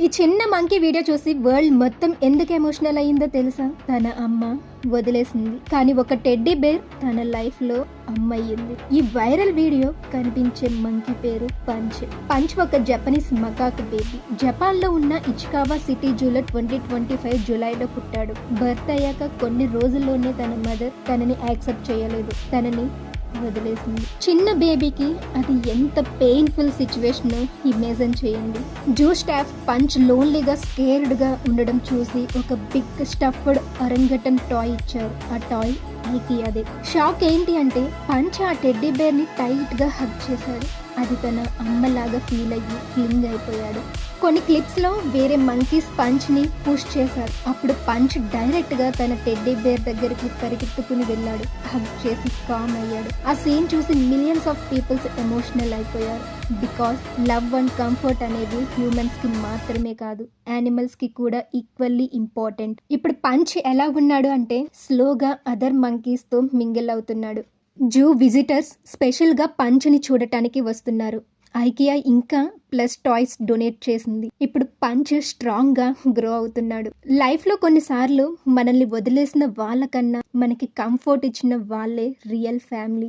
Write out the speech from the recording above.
ఈ చిన్న monkey video చూసి వరల్డ్ మొత్తం ఎందుకు ఎమోషనల్ అయ్యిందో తెలుసా? తన అమ్మ వదిలేసింది, కానీ ఒక టెడ్డీ బేర్ తన లైఫ్ లో అమ్మయ్యింది. ఈ వైరల్ వీడియో కనిపించే మంకీ పేరు పంచ్. పంచ్ ఒక జపనీస్ మకాక్ బేబీ. జపాన్ లో ఉన్న ఇచికావా సిటీ జూలో 2025 జూలైలో పుట్టాడు. బర్త్ అయ్యాక కొన్ని రోజుల్లోనే తన మదర్ తనని యాక్సెప్ట్ చేయలేదు, తనని వదిలేసింది. చిన్న బేబీకి అది ఎంత పెయిన్ఫుల్ సిచ్యువేషన్ ఇమేజిన్ చేయండి. జూ స్టాఫ్ పంచ్ లోన్లీగా స్కేర్డ్ గా ఉండడం చూసి ఒక బిగ్ స్టఫ్డ్ అరంగటన్ టాయ్ ఇచ్చారు. ఆ టాయ్ ఐకియాదే. షాక్ ఏంటి అంటే పంచ్ ఆ టెడ్డీ బేర్ ని టైట్ గా హగ్ చేశాడు. అది తన అమ్మలాగా ఫీల్ అయ్యి క్లింగ్ అయిపోయాడు. కొన్ని క్లిప్స్ లో వేరే మంకీస్ పంచ్ ని పుష్ చేశారు. అప్పుడు పంచ్ డైరెక్ట్ గా తన టెడ్డీ బేర్ దగ్గరికి పరిగెత్తుకుని వెళ్ళాడు. హగ్ చేసి కామ్ అయ్యాడు. ఆ సీన్ చూసి మిలియన్స్ ఆఫ్ పీపుల్స్ ఎమోషనల్ అయిపోయారు. బికాస్ లవ్ అండ్ కంఫర్ట్ అనేది హ్యూమన్స్ కి మాత్రమే కాదు, యానిమల్స్ కి కూడా ఈక్వల్లీ ఇంపార్టెంట్. ఇప్పుడు పంచ్ ఎలా ఉన్నాడు అంటే స్లోగా అదర్ మంకీస్ తో మింగిల్ అవుతున్నాడు. జూ విజిటర్స్ స్పెషల్ గా పంచ్ ని చూడటానికి వస్తున్నారు. ఐకియా ఇంకా ప్లస్ టాయ్స్ డొనేట్ చేసింది. ఇప్పుడు పంచ్ స్ట్రాంగ్ గా గ్రో అవుతున్నాడు. లైఫ్ లో కొన్నిసార్లు మనల్ని వదిలేసిన వాళ్ళకన్నా మనకి కంఫర్ట్ ఇచ్చిన వాళ్ళే రియల్ ఫ్యామిలీ.